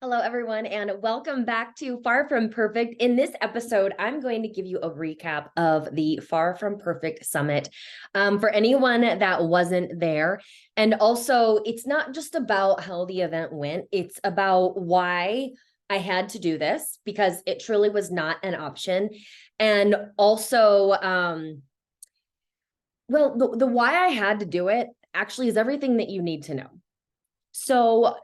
Hello, everyone, and welcome back to Far From Perfect. In this episode, I'm going to give you a recap of the Far From Perfect Summit for anyone that wasn't there. And also, it's not just about how the event went, it's about why I had to do this because it truly was not an option. And also, the why I had to do it actually is everything that you need to know. So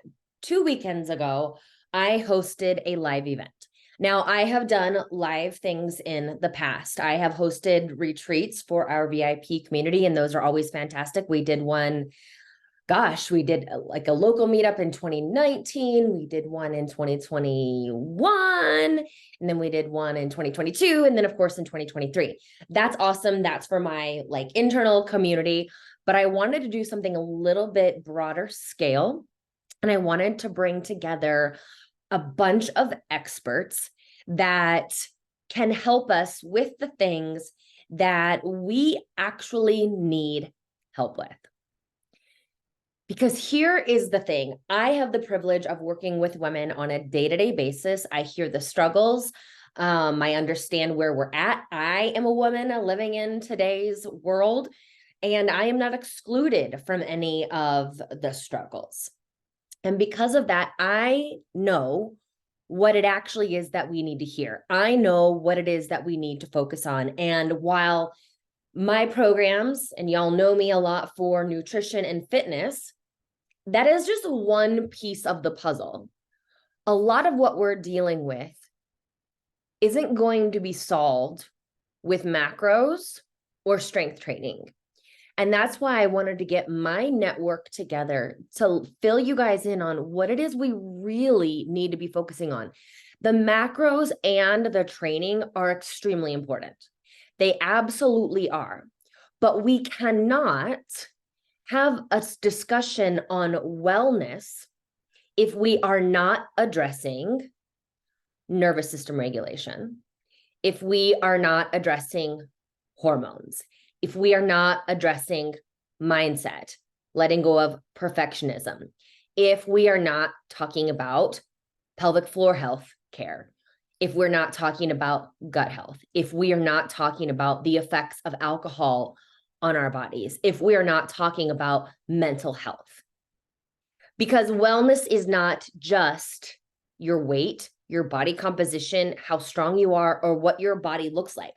2 weekends ago, I hosted a live event. Now, I have done live things in the past. I have hosted retreats for our VIP community, and those are always fantastic. We did one, we did like a local meetup in 2019. We did one in 2021, and then we did one in 2022, and then of course in 2023. That's awesome. That's for my internal community, but I wanted to do something a little bit broader scale. And I wanted to bring together a bunch of experts that can help us with the things that we actually need help with. Because here is the thing. I have the privilege of working with women on a day-to-day basis. I hear the struggles. I understand where we're at. I am a woman living in today's world, and I am not excluded from any of the struggles. And because of that, I know what it actually is that we need to hear. I know what it is that we need to focus on. And while my programs, and y'all know me a lot for nutrition and fitness, that is just one piece of the puzzle. A lot of what we're dealing with isn't going to be solved with macros or strength training. And that's why I wanted to get my network together to fill you guys in on what it is we really need to be focusing on. The macros and the training are extremely important. They absolutely are. But we cannot have a discussion on wellness if we are not addressing nervous system regulation, if we are not addressing hormones, if we are not addressing mindset, letting go of perfectionism, if we are not talking about pelvic floor health care, if we're not talking about gut health, if we are not talking about the effects of alcohol on our bodies, if we are not talking about mental health. Because wellness is not just your weight, your body composition, how strong you are, or what your body looks like.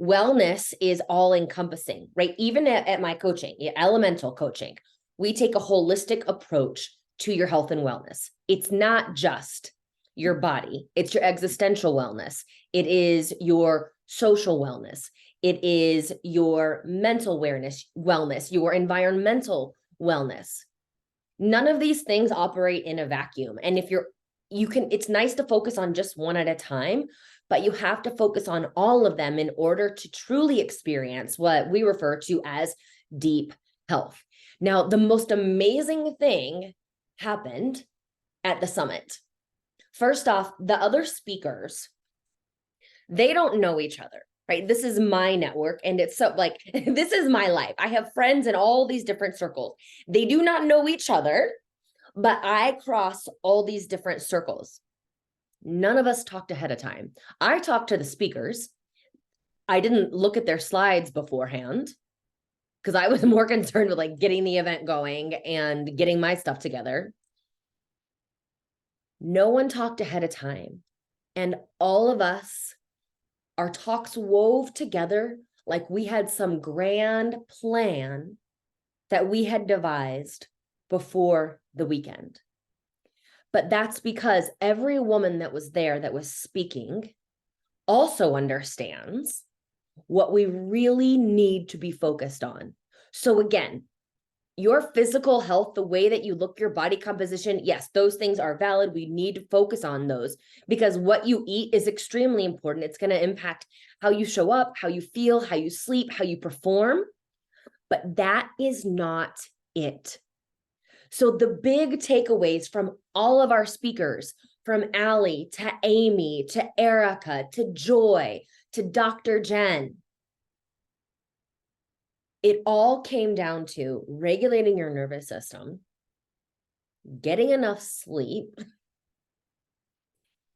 Wellness is all encompassing, right? Even at my coaching, elemental coaching, we take a holistic approach to your health and wellness. It's not just your body, it's your existential wellness. It is your social wellness. It is your mental wellness, your environmental wellness. None of these things operate in a vacuum. And if it's nice to focus on just one at a time, but you have to focus on all of them in order to truly experience what we refer to as deep health. Now, the most amazing thing happened at the summit. First off, the other speakers, they don't know each other, right? This is my network, and it's so this is my life. I have friends in all these different circles. They do not know each other, but I cross all these different circles. None of us talked ahead of time. I talked to the speakers. I didn't look at their slides beforehand because I was more concerned with getting the event going and getting my stuff together. No one talked ahead of time. And all of us, our talks wove together like we had some grand plan that we had devised before the weekend. But that's because every woman that was there that was speaking also understands what we really need to be focused on. So again, your physical health, the way that you look, your body composition, yes, those things are valid. We need to focus on those because what you eat is extremely important. It's going to impact how you show up, how you feel, how you sleep, how you perform. But that is not it. So the big takeaways from all of our speakers, from Allie to Amy to Erica to Joy to Dr. Jen, it all came down to regulating your nervous system, getting enough sleep,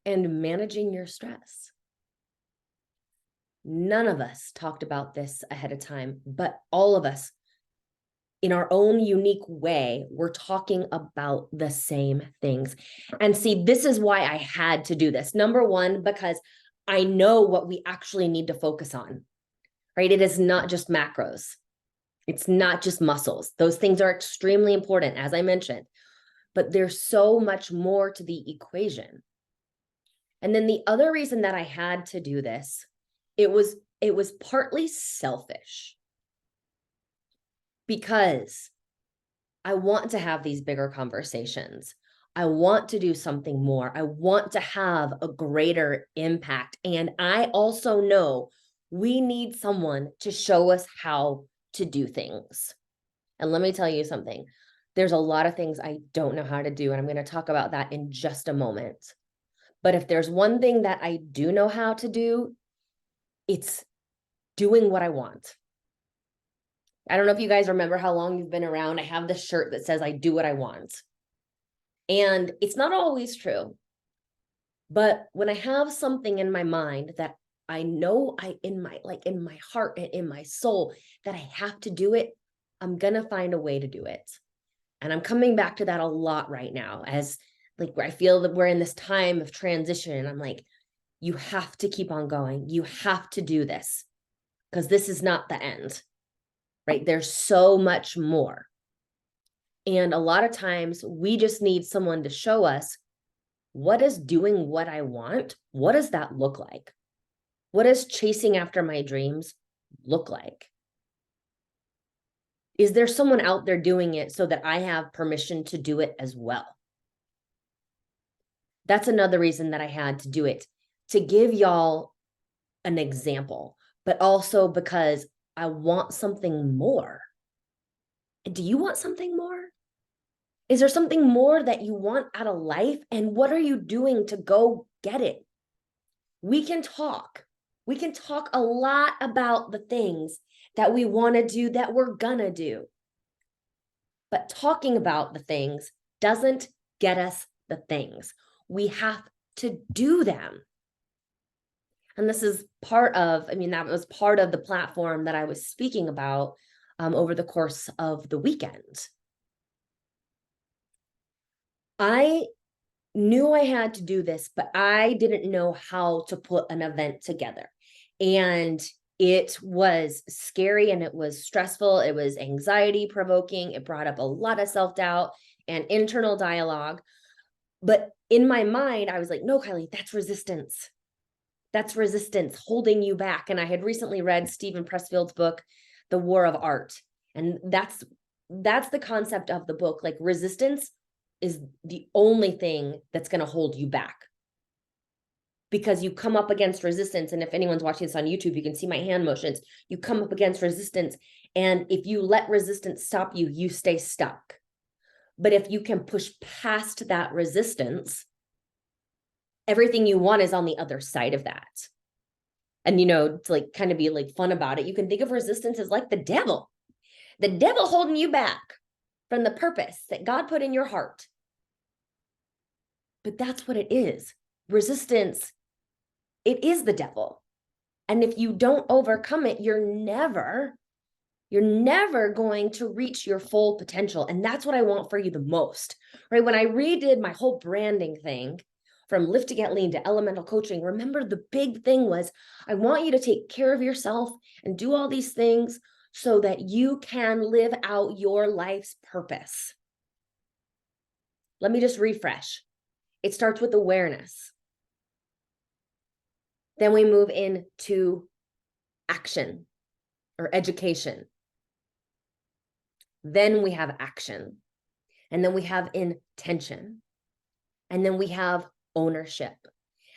and managing your stress. None of us talked about this ahead of time, but all of us, in our own unique way, we're talking about the same things. And see, this is why I had to do this. Number one, because I know what we actually need to focus on, right? It is not just macros. It's not just muscles. Those things are extremely important, as I mentioned, but there's so much more to the equation. And then the other reason that I had to do this, it was partly selfish, because I want to have these bigger conversations. I want to do something more. I want to have a greater impact. And I also know we need someone to show us how to do things. And let me tell you something. There's a lot of things I don't know how to do, and I'm going to talk about that in just a moment. But if there's one thing that I do know how to do, it's doing what I want. I don't know if you guys remember how long you've been around. I have this shirt that says I do what I want. And it's not always true. But when I have something in my mind that I know in my heart and in my soul that I have to do it, I'm going to find a way to do it. And I'm coming back to that a lot right now, as I feel that we're in this time of transition. And I'm like, you have to keep on going. You have to do this, because this is not the end. Right? There's so much more. And a lot of times we just need someone to show us, what does doing what I want, what does that look like? What does chasing after my dreams look like? Is there someone out there doing it so that I have permission to do it as well? That's another reason that I had to do it, to give y'all an example, but also because I want something more. Do you want something more? Is there something more that you want out of life? And what are you doing to go get it? We can talk. We can talk a lot about the things that we want to do, that we're gonna do. But talking about the things doesn't get us the things. We have to do them. And this is part of, that was part of the platform that I was speaking about over the course of the weekend. I knew I had to do this, but I didn't know how to put an event together. And it was scary, and it was stressful. It was anxiety provoking. It brought up a lot of self-doubt and internal dialogue. But in my mind, I was like, no, Kylie, that's resistance. That's resistance holding you back. And I had recently read Stephen Pressfield's book, The War of Art. And that's the concept of the book. Like, resistance is the only thing that's going to hold you back, because you come up against resistance. And if anyone's watching this on YouTube, you can see my hand motions. You come up against resistance. And if you let resistance stop you, you stay stuck. But if you can push past that resistance, everything you want is on the other side of that. And, to kind of be fun about it, you can think of resistance as like the devil holding you back from the purpose that God put in your heart. But that's what it is. Resistance, it is the devil. And if you don't overcome it, you're never going to reach your full potential. And that's what I want for you the most, right? When I redid my whole branding thing, from Lift to Get Lean to elemental coaching, remember the big thing was, I want you to take care of yourself and do all these things so that you can live out your life's purpose. Let me just refresh. It starts with awareness. Then we move into action or education. Then we have action. And then we have intention. And then we have ownership.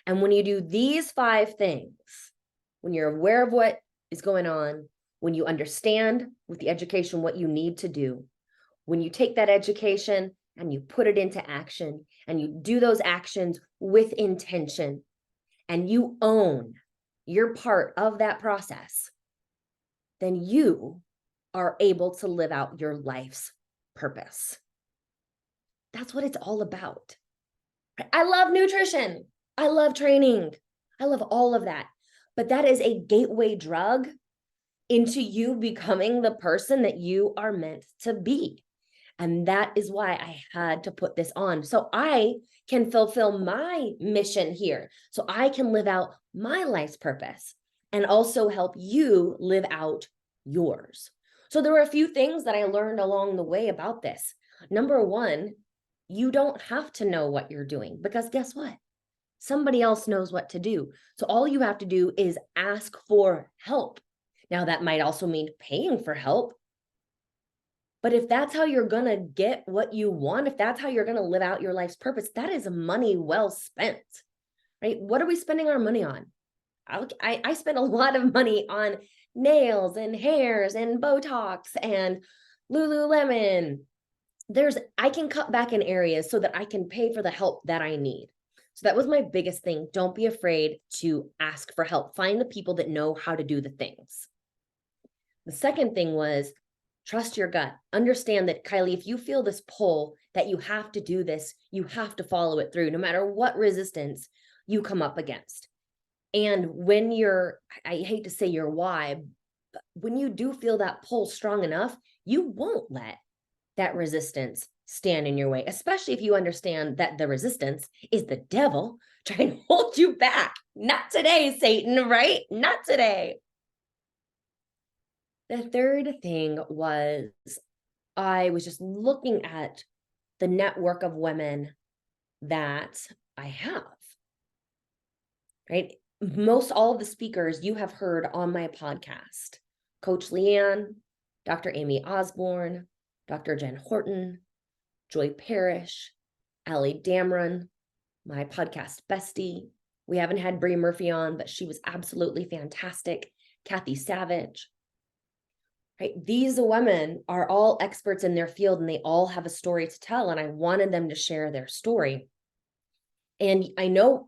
And when you do these 5 things, when you're aware of what is going on, when you understand with the education what you need to do, when you take that education and you put it into action, and you do those actions with intention, and you own your part of that process, then you are able to live out your life's purpose. That's what it's all about. I love nutrition. I love training. I love all of that. But that is a gateway drug into you becoming the person that you are meant to be. And that is why I had to put this on. So I can fulfill my mission here. So I can live out my life's purpose and also help you live out yours. So there were a few things that I learned along the way about this. Number one, you don't have to know what you're doing because guess what? Somebody else knows what to do. So all you have to do is ask for help. Now, that might also mean paying for help. But if that's how you're going to get what you want, if that's how you're going to live out your life's purpose, that is money well spent, right? What are we spending our money on? I spend a lot of money on nails and hairs and Botox and Lululemon. I can cut back in areas so that I can pay for the help that I need. So that was my biggest thing. Don't be afraid to ask for help. Find the people that know how to do the things. The second thing was trust your gut. Understand that, Kylie, if you feel this pull that you have to do this, you have to follow it through, no matter what resistance you come up against. And when I hate to say your why, but when you do feel that pull strong enough, you won't let that resistance stand in your way, especially if you understand that the resistance is the devil trying to hold you back. Not today, Satan, right? Not today. The third thing was I was just looking at the network of women that I have, right? Most all of the speakers you have heard on my podcast, Coach Leanne, Dr. Amy Osborne, Dr. Jen Horton, Joy Parrish, Allie Damron, my podcast bestie. We haven't had Brie Murphy on, but she was absolutely fantastic. Kathy Savage. Right? These women are all experts in their field and they all have a story to tell. And I wanted them to share their story. And I know,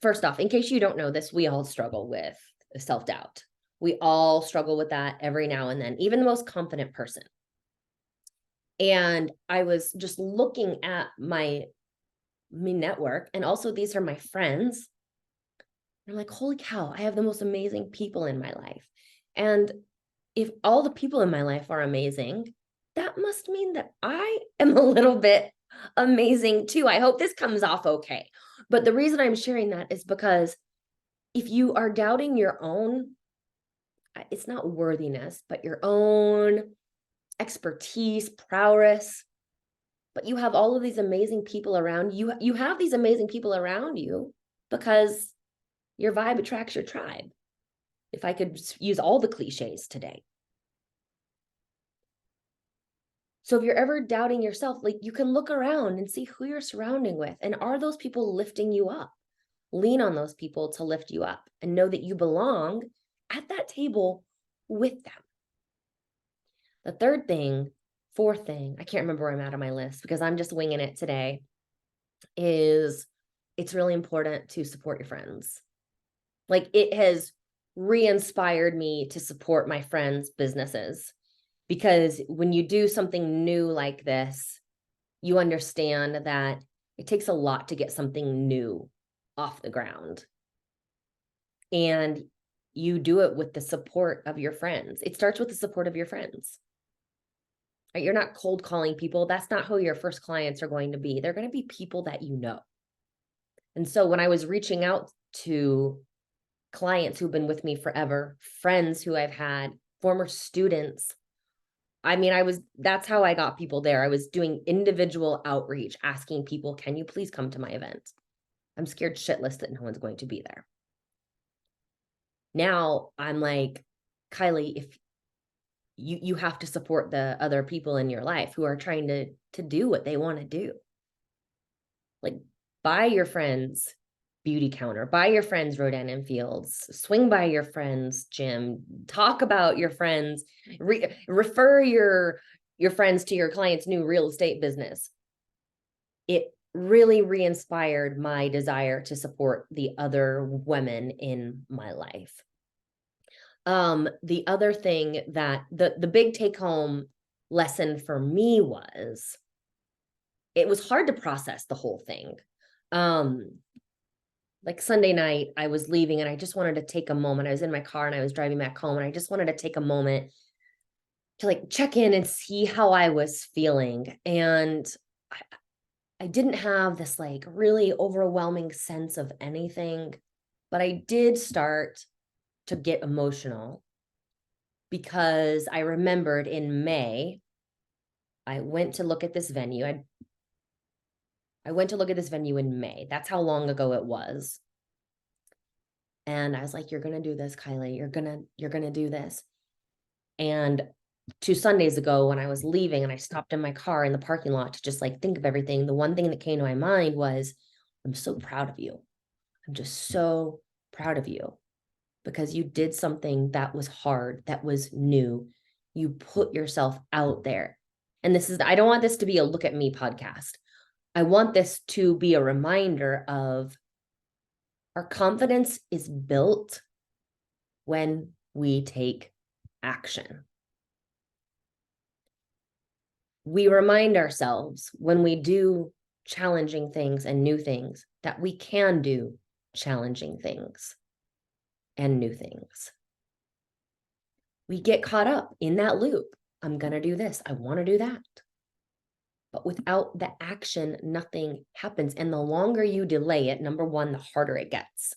first off, in case you don't know this, we all struggle with self-doubt. We all struggle with that every now and then, even the most confident person. And I was just looking at my network, and also these are my friends. I'm like, holy cow, I have the most amazing people in my life. And if all the people in my life are amazing, that must mean that I am a little bit amazing too. I hope this comes off okay. But the reason I'm sharing that is because if you are doubting your own, it's not worthiness, but your own expertise, prowess, but you have all of these amazing people around you. You have these amazing people around you because your vibe attracts your tribe. If I could use all the cliches today. So if you're ever doubting yourself, like you can look around and see who you're surrounding with. And are those people lifting you up? Lean on those people to lift you up and know that you belong at that table with them. The fourth thing, I can't remember where I'm at on my list because I'm just winging it today, is it's really important to support your friends. Like it has re-inspired me to support my friends' businesses because when you do something new like this, you understand that it takes a lot to get something new off the ground. And you do it with the support of your friends. It starts with the support of your friends. Right? You're not cold calling people. That's not who your first clients are going to be. They're going to be people that you know. And so when I was reaching out to clients who've been with me forever, friends who I've had, former students, that's how I got people there. I was doing individual outreach, asking people, can you please come to my event? I'm scared shitless that no one's going to be there. Now I'm like, Kylie, if you have to support the other people in your life who are trying to do what they want to do. Like buy your friends beauty counter, buy your friends Rodan and Fields, swing by your friends gym, talk about your friends, refer your friends to your client's new real estate business. It really re-inspired my desire to support the other women in my life. The other thing that the big take home lesson for me was, it was hard to process the whole thing. like Sunday night, I was leaving and I just wanted to take a moment. I was in my car and I was driving back home and I just wanted to take a moment to like check in and see how I was feeling. And I didn't have this like really overwhelming sense of anything, but I did start to get emotional because I remembered in May, I went to look at this venue. I went to look at this venue in May. That's how long ago it was. And I was like, you're going to do this, Kylie. You're going to do this. And 2 Sundays ago when I was leaving and I stopped in my car in the parking lot to just like think of everything, the one thing that came to my mind was, I'm so proud of you. I'm just so proud of you because you did something that was hard, that was new. You put yourself out there. And I don't want this to be a look at me podcast. I want this to be a reminder of our confidence is built when we take action. We remind ourselves when we do challenging things and new things that we can do challenging things and new things. We get caught up in that loop. I'm going to do this. I want to do that. But without the action, nothing happens. And the longer you delay it, number one, the harder it gets.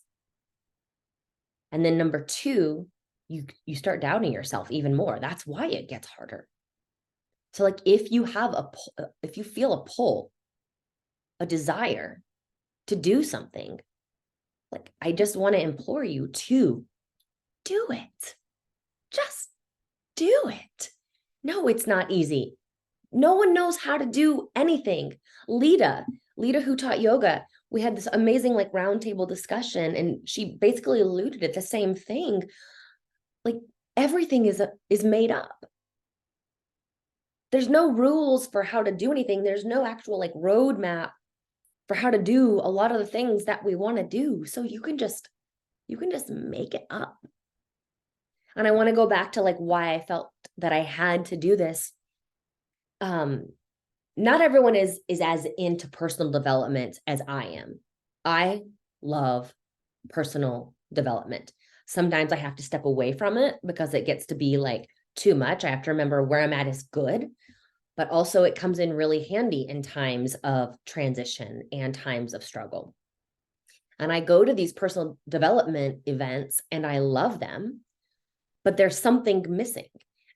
And then number two, you start doubting yourself even more. That's why it gets harder. So like if you feel a pull, a desire to do something, like I just want to implore you to do it. Just do it. No, it's not easy. No one knows how to do anything. Lita who taught yoga, we had this amazing like roundtable discussion and she basically alluded at the same thing. Like everything is made up. There's no rules for how to do anything. There's no actual like roadmap for how to do a lot of the things that we want to do. So you can just make it up. And I want to go back to like why I felt that I had to do this. Not everyone is as into personal development as I am. I love personal development. Sometimes I have to step away from it because it gets to be like too much. I have to remember where I'm at is good, but also it comes in really handy in times of transition and times of struggle. And I go to these personal development events and I love them, but there's something missing.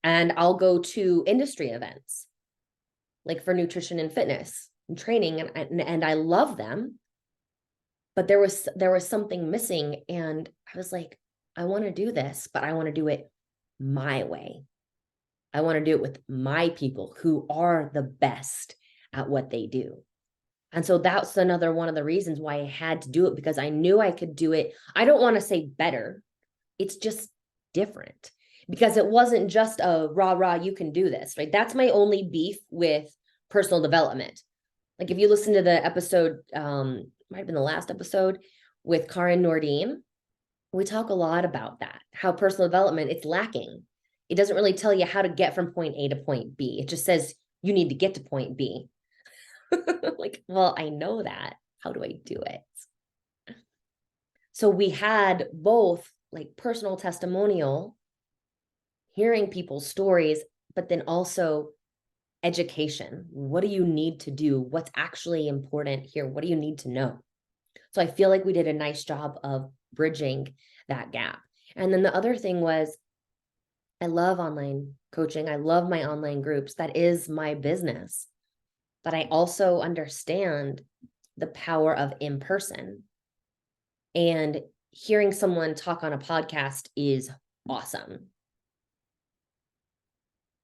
And I'll go to industry events like for nutrition and fitness and training and I love them, but there was something missing. And I was like, I want to do this, but I want to do it my way. I want to do it with my people who are the best at what they do. And so that's another one of the reasons why I had to do it, because I knew I could do it. I don't want to say better. It's just different, because it wasn't just a rah, you can do this, right? That's my only beef with personal development. Like if you listen to the episode, might have been the last episode with Karin Nordine, we talk a lot about that, how personal development, it's lacking. It doesn't really tell you how to get from point A to point B. It just says you need to get to point B. Like, well, I know that. How do I do it? So we had both like personal testimonial, hearing people's stories, but then also education. What do you need to do? What's actually important here? What do you need to know? So I feel like we did a nice job of bridging that gap. And then the other thing was, I love online coaching. I love my online groups. That is my business. But I also understand the power of in person. And hearing someone talk on a podcast is awesome.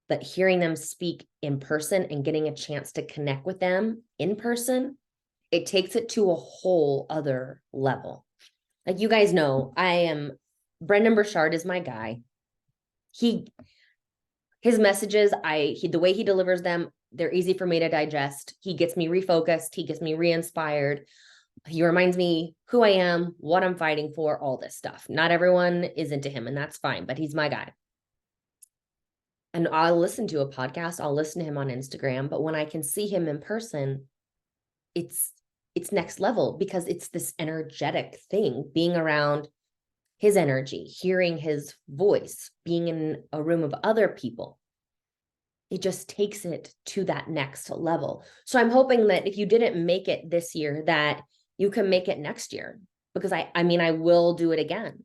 But hearing them speak in person and getting a chance to connect with them in person, it takes it to a whole other level. Like you guys know, Brendan Burchard is my guy. His messages, the way he delivers them, they're easy for me to digest. He gets me refocused. He gets me re-inspired. He reminds me who I am, what I'm fighting for, all this stuff. Not everyone is into him, and that's fine, but he's my guy. And I'll listen to a podcast. I'll listen to him on Instagram, but when I can see him in person, it's it's next level because it's this energetic thing, being around his energy, hearing his voice, being in a room of other people. It just takes it to that next level. So I'm hoping that if you didn't make it this year, that you can make it next year, because I mean, I will do it again.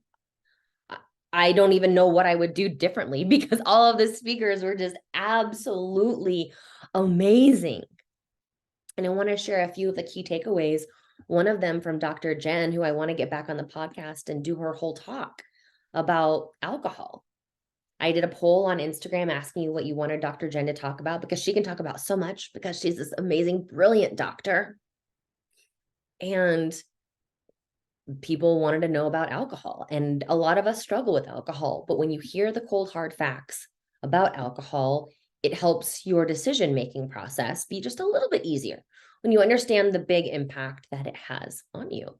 I don't even know what I would do differently because all of the speakers were just absolutely amazing. And I want to share a few of the key takeaways. One of them from Dr. Jen, who I want to get back on the podcast and do her whole talk about alcohol. I did a poll on Instagram asking you what you wanted Dr. Jen to talk about, because she can talk about so much, because she's this amazing, brilliant doctor. And people wanted to know about alcohol. And a lot of us struggle with alcohol. But when you hear the cold, hard facts about alcohol, it helps your decision-making process be just a little bit easier when you understand the big impact that it has on you.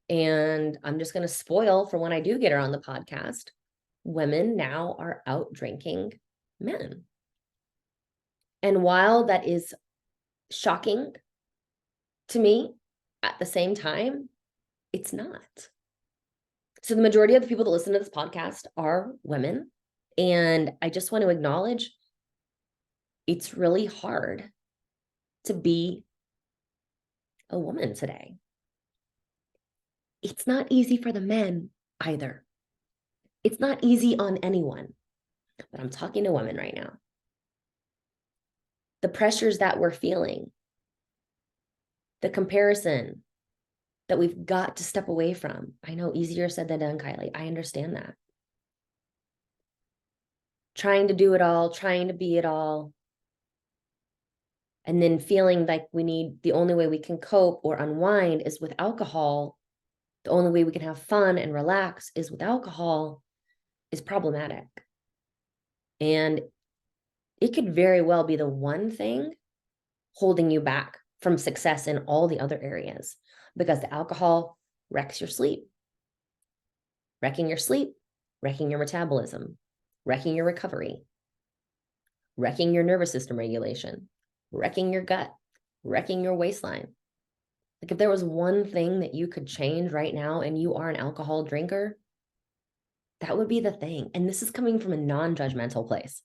And I'm just going to spoil for when I do get her on the podcast. Women now are out drinking men. And while that is shocking to me, at the same time, it's not. So the majority of the people that listen to this podcast are women. And I just want to acknowledge it's really hard to be a woman today. It's not easy for the men either. It's not easy on anyone, but I'm talking to women right now. The pressures that we're feeling, the comparison that we've got to step away from. I know, easier said than done, Kylie. I understand that. Trying to do it all, trying to be it all, and then feeling like the only way we can cope or unwind is with alcohol. The only way we can have fun and relax is with alcohol, is problematic. And it could very well be the one thing holding you back from success in all the other areas, because the alcohol wrecks your sleep. Wrecking your sleep, wrecking your metabolism, wrecking your recovery, wrecking your nervous system regulation, wrecking your gut, wrecking your waistline. Like, if there was one thing that you could change right now and you are an alcohol drinker, that would be the thing. And this is coming from a non-judgmental place.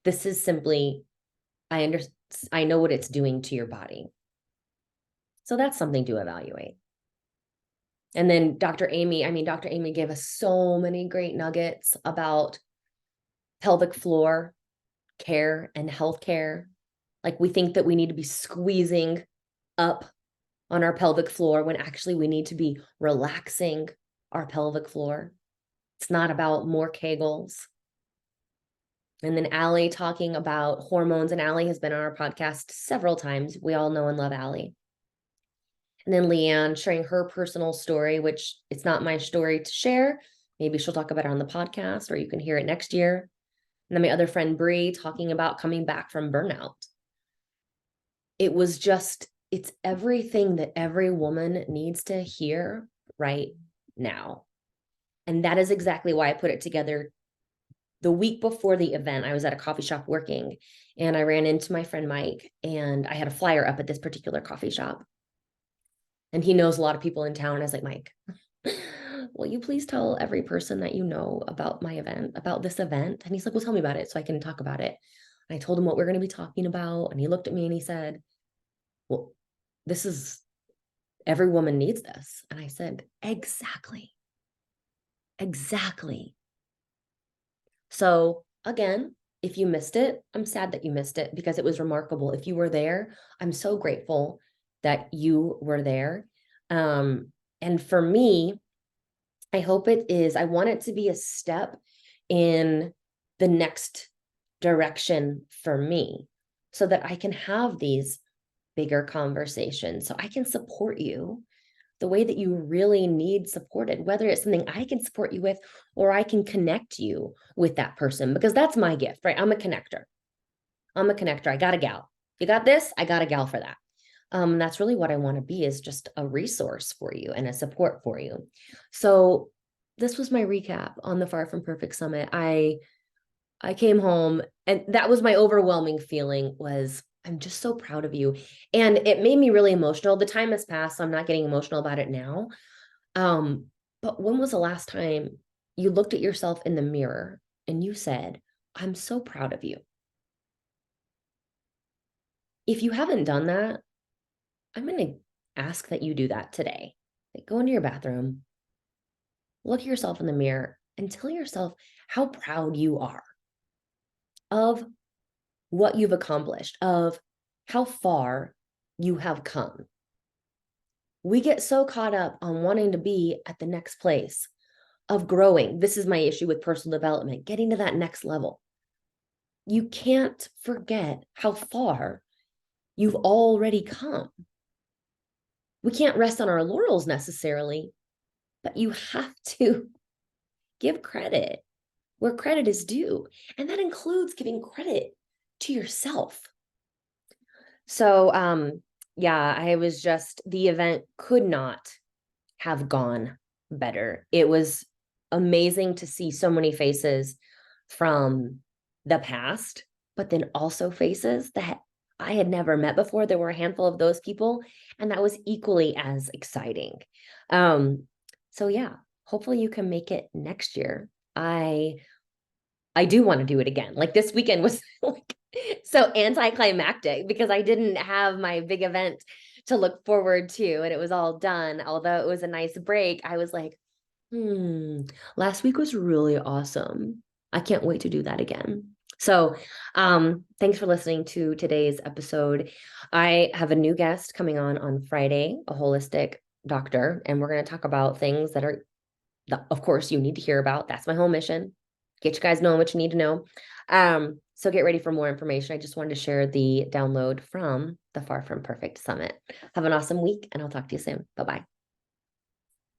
This is simply, I know what it's doing to your body. So that's something to evaluate. And then Dr. Amy gave us so many great nuggets about pelvic floor care and healthcare. Like, we think that we need to be squeezing up on our pelvic floor when actually we need to be relaxing our pelvic floor. It's not about more Kegels. And then Allie talking about hormones, and Allie has been on our podcast several times. We all know and love Allie. And then Leanne sharing her personal story, which it's not my story to share. Maybe she'll talk about it on the podcast, or you can hear it next year. And then my other friend Bree talking about coming back from burnout. It's everything that every woman needs to hear right now. And that is exactly why I put it together. The week before the event, I was at a coffee shop working, and I ran into my friend Mike, and I had a flyer up at this particular coffee shop. And he knows a lot of people in town. I was like, Mike, will you please tell every person that you know about my event, about this event? And he's like, well, tell me about it so I can talk about it. And I told him what we're going to be talking about. And he looked at me and he said, well, every woman needs this. And I said, exactly. So again, if you missed it, I'm sad that you missed it, because it was remarkable. If you were there, I'm so grateful that you were there. And for me, I want it to be a step in the next direction for me, so that I can have these bigger conversations, so I can support you the way that you really need supported, whether it's something I can support you with, or I can connect you with that person, because that's my gift, right? I'm a connector. I got a gal. You got this? I got a gal for that. That's really what I want to be, is just a resource for you and a support for you. So this was my recap on the Far From Perfect Summit. I came home, and that was my overwhelming feeling, was I'm just so proud of you. And it made me really emotional. The time has passed, so I'm not getting emotional about it now. But when was the last time you looked at yourself in the mirror and you said, I'm so proud of you? If you haven't done that, I'm going to ask that you do that today. Like, go into your bathroom, look at yourself in the mirror, and tell yourself how proud you are of what you've accomplished, of how far you have come. We get so caught up on wanting to be at the next place of growing. This is my issue with personal development, getting to that next level. You can't forget how far you've already come. We can't rest on our laurels necessarily, but you have to give credit where credit is due. And that includes giving credit to yourself. So, yeah, I was just, the event could not have gone better. It was amazing to see so many faces from the past, but then also faces that I had never met before. There were a handful of those people, and that was equally as exciting. So yeah, hopefully you can make it next year. I do want to do it again. Like this weekend was like so anticlimactic because I didn't have my big event to look forward to and it was all done. Although it was a nice break, I was like, last week was really awesome. I can't wait to do that again. So, thanks for listening to today's episode. I have a new guest coming on Friday, a holistic doctor, and we're going to talk about things that are, of course, you need to hear about. That's my whole mission. Get you guys knowing what you need to know. So get ready for more information. I just wanted to share the download from the Far From Perfect Summit. Have an awesome week, and I'll talk to you soon. Bye-bye.